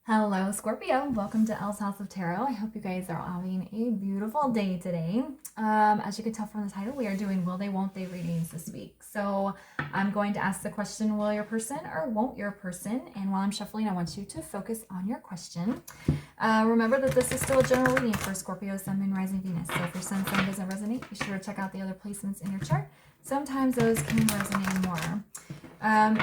Hello, Scorpio. Welcome to Elle's House of Tarot. I hope you guys are having a beautiful day today. As you can tell from the title, we are doing will they, won't they readings this week. So I'm going to ask the question, will your person or won't your person? And while I'm shuffling, I want you to focus on your question. Remember that this is still a general reading for Scorpio, Sun, Moon, Rising, Venus. So if your sun sign doesn't resonate, be sure to check out the other placements in your chart. Sometimes those can resonate more.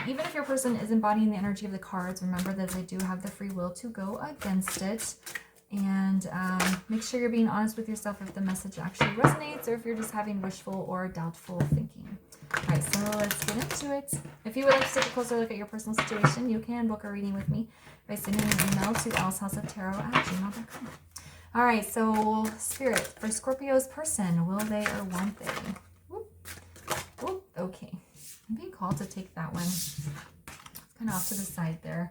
Even if your person is embodying the energy of the cards, remember that they do have the free will to go against it. And make sure you're being honest with yourself if the message actually resonates or if you're just having wishful or doubtful thinking. All right, so let's get into it. If you would like to take a closer look at your personal situation, you can book a reading with me by sending an email to ellshouseoftarot@gmail.com. All right, so Spirit, for Scorpio's person, will they or won't they? Whoop. Whoop. Okay. I'm being called to take that one. It's kind of off to the side there.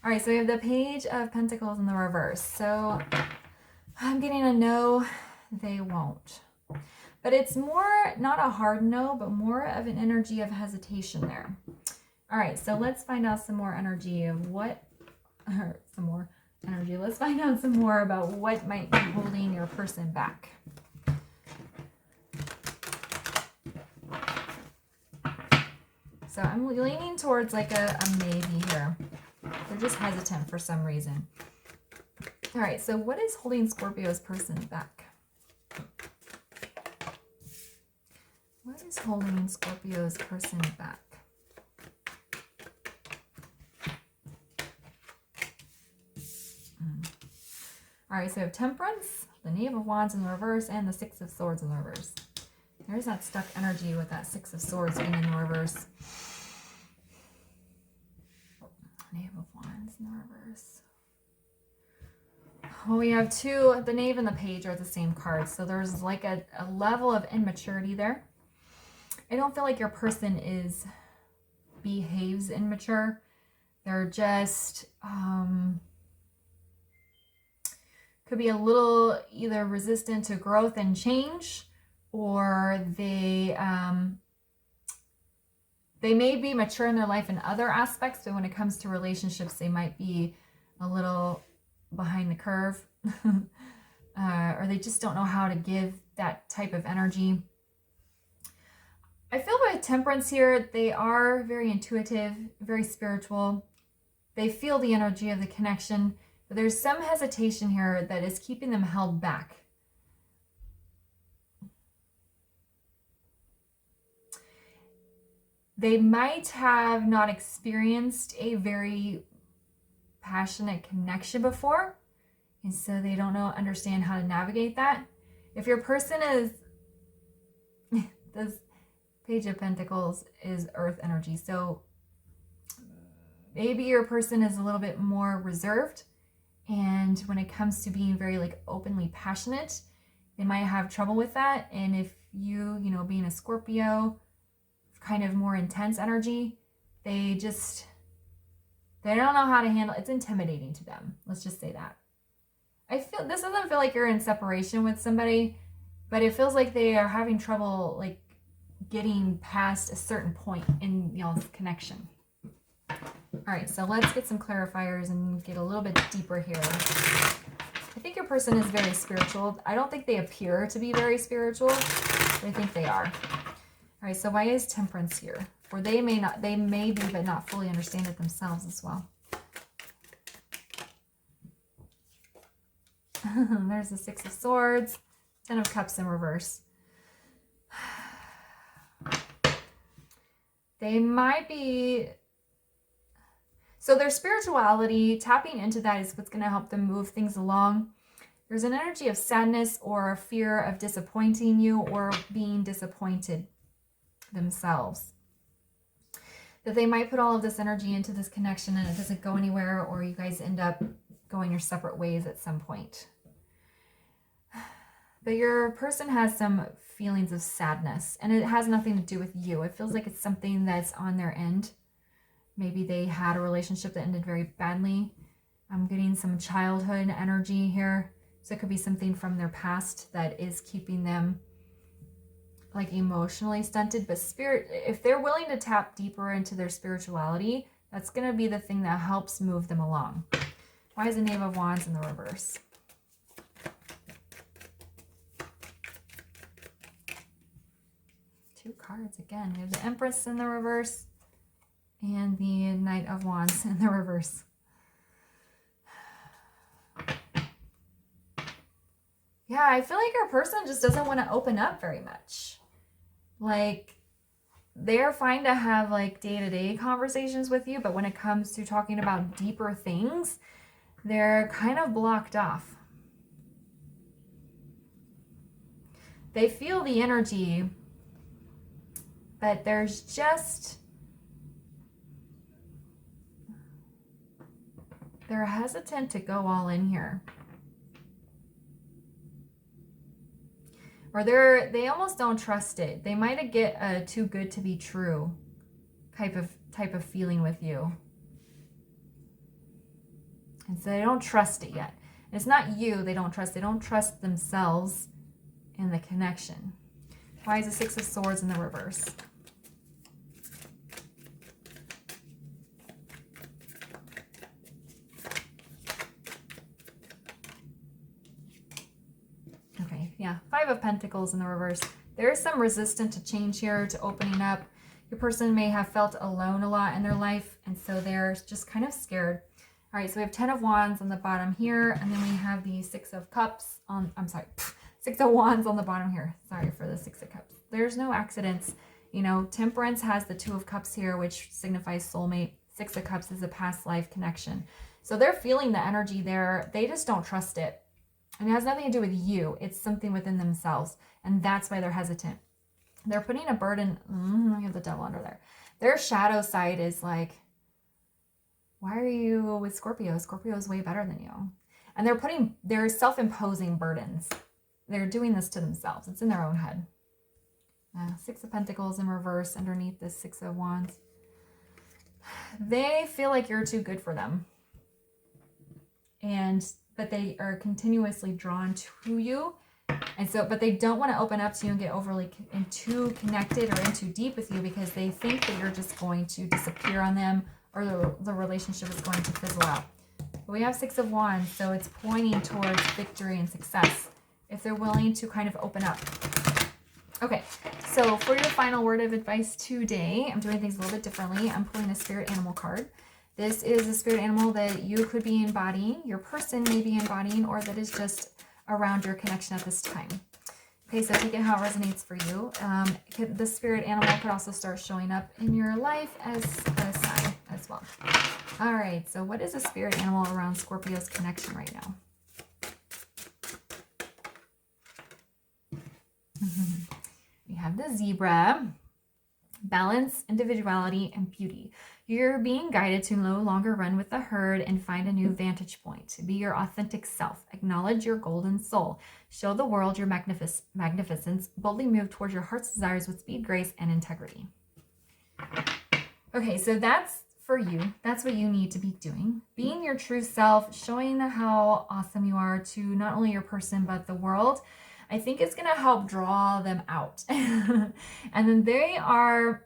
All right, so we have the Page of Pentacles in the reverse. So I'm getting a no, they won't. But it's more, not a hard no, but more of an energy of hesitation there. All right, so let's find out some more energy of what, or some more energy. Let's find out some more about what might be holding your person back. So I'm leaning towards like a maybe here. They're just hesitant for some reason. All right, so what is holding Scorpio's person back? What is holding Scorpio's person back? All right, so we have Temperance, the Knave of Wands in the reverse, and the Six of Swords in the reverse. There's that stuck energy with that Six of Swords being in the reverse. Knave of Wands in the reverse. Well, we have two, the Knave and the Page are the same card. So there's like a level of immaturity there. I don't feel like your person behaves immature. They're just, could be a little either resistant to growth and change, or they may be mature in their life in other aspects, but when it comes to relationships, they might be a little behind the curve, or they just don't know how to give that type of energy. I feel with Temperance here, they are very intuitive, very spiritual. They feel the energy of the connection, but there's some hesitation here that is keeping them held back. They might have not experienced a very passionate connection before, and so they don't understand how to navigate that. If your person is, this Page of Pentacles is earth energy, so maybe your person is a little bit more reserved, and when it comes to being very like openly passionate, they might have trouble with that. And if you being a Scorpio, kind of more intense energy, they don't know how to handle it. It's intimidating to them. Let's just say that. This doesn't feel like you're in separation with somebody, but it feels like they are having trouble like getting past a certain point in y'all's connection. All right, so let's get some clarifiers and get a little bit deeper here. I think your person is very spiritual. I don't think they appear to be very spiritual, but I think they are. All right, so why is Temperance here? Or they may be, but not fully understand it themselves as well. There's the Six of Swords, Ten of Cups in reverse. They might be, so their spirituality, tapping into that is what's going to help them move things along. There's an energy of sadness or a fear of disappointing you or being disappointed themselves, that they might put all of this energy into this connection and it doesn't go anywhere, or you guys end up going your separate ways at some point. But your person has some feelings of sadness, and it has nothing to do with you. It feels like it's something that's on their end. Maybe they had a relationship that ended very badly. I'm getting some childhood energy here, so it could be something from their past that is keeping them like emotionally stunted. But spirit, if they're willing to tap deeper into their spirituality, that's going to be the thing that helps move them along. Why is the Knave of Wands in the reverse? Two cards again. We have the Empress in the reverse and the Knight of Wands in the reverse. Yeah, I feel like your person just doesn't want to open up very much. Like, they're fine to have like day-to-day conversations with you, but when it comes to talking about deeper things, they're kind of blocked off. They feel the energy, but there's just, they're hesitant to go all in here. Or they almost don't trust it. They might get a too good to be true type of feeling with you. And so they don't trust it yet. And it's not you they don't trust. They don't trust themselves in the connection. Why is the Six of Swords in the reverse? Okay, yeah, Five of Pentacles in the reverse. There is some resistance to change here, to opening up. Your person may have felt alone a lot in their life, and so they're just kind of scared. All right, so we have 10 of Wands on the bottom here, and then we have the Six of Cups on, I'm sorry, Six of Wands on the bottom here. Sorry for the Six of Cups. There's no accidents. You know, Temperance has the Two of Cups here, which signifies soulmate. Six of Cups is a past life connection. So they're feeling the energy there. They just don't trust it. And it has nothing to do with you. It's something within themselves. And that's why they're hesitant. They're putting a burden. We have the Devil under there. Their shadow side is like, why are you with Scorpio? Scorpio is way better than you. And they're self-imposing burdens. They're doing this to themselves. It's in their own head. Six of Pentacles in reverse underneath this Six of Wands. They feel like you're too good for them. But they are continuously drawn to you. And so, but they don't want to open up to you and get overly too connected or in too deep with you because they think that you're just going to disappear on them or the relationship is going to fizzle out. But we have Six of Wands, so it's pointing towards victory and success if they're willing to kind of open up. Okay, so for your final word of advice today, I'm doing things a little bit differently. I'm pulling a spirit animal card. This is a spirit animal that you could be embodying, your person may be embodying, or that is just around your connection at this time. Okay, so take it how it resonates for you. The spirit animal could also start showing up in your life as a sign as well. All right, so what is a spirit animal around Scorpio's connection right now? We have the zebra, balance, individuality, and beauty. You're being guided to no longer run with the herd and find a new vantage point. Be your authentic self. Acknowledge your golden soul. Show the world your magnificence. Boldly move towards your heart's desires with speed, grace, and integrity. Okay, so that's for you. That's what you need to be doing. Being your true self, showing how awesome you are to not only your person, but the world. I think it's going to help draw them out. And then they are,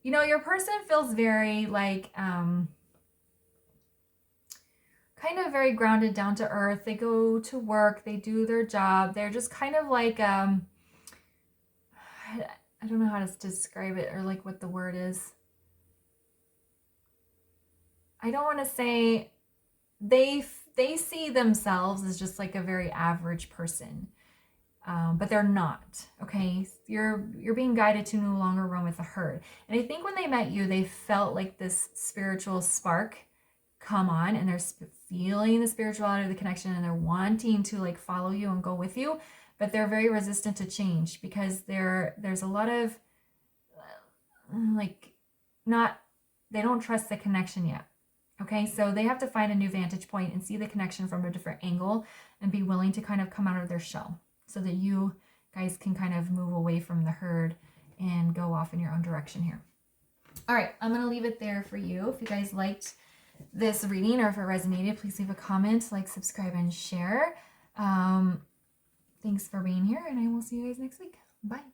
you know, your person feels very like, kind of very grounded, down to earth. They go to work, they do their job. They're just kind of like, I don't know how to describe it or like what the word is. I don't want to say they see themselves as just like a very average person. But they're not, okay? You're being guided to no longer run with the herd. And I think when they met you, they felt like this spiritual spark come on, and they're feeling the spirituality of the connection, and they're wanting to like follow you and go with you, but they're very resistant to change because there's a lot of they don't trust the connection yet. Okay, so they have to find a new vantage point and see the connection from a different angle and be willing to kind of come out of their shell, so that you guys can kind of move away from the herd and go off in your own direction here. All right, I'm going to leave it there for you. If you guys liked this reading or if it resonated, please leave a comment, like, subscribe, and share. Thanks for being here, and I will see you guys next week. Bye.